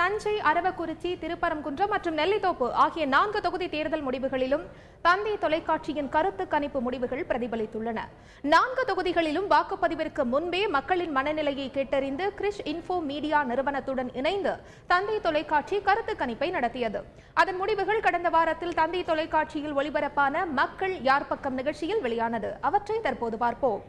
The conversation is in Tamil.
தஞ்சை, அரவக்குறிச்சி, திருப்பரங்குன்றம் மற்றும் நெல்லித்தோப்பு ஆகிய 4 தொகுதி தேர்தல் முடிவுகளிலும் தந்தை தொலைக்காட்சியின் கருத்து கணிப்பு முடிவுகள் பிரதிபலித்துள்ளன. 4 தொகுதிகளிலும் வாக்குப்பதிவிற்கு முன்பே மக்களின் மனநிலையை கேட்டறிந்து கிறிஷ் இன்ஃபோ மீடியா நிறுவனத்துடன் இணைந்து தந்தை தொலைக்காட்சி கருத்து கணிப்பை நடத்தியது. அதன் முடிவுகள் கடந்த வாரத்தில் தந்தை தொலைக்காட்சியில் ஒளிபரப்பான மக்கள் யார் பக்கம் நிகழ்ச்சியில் வெளியானது. அவற்றை தற்போது பார்ப்போம்.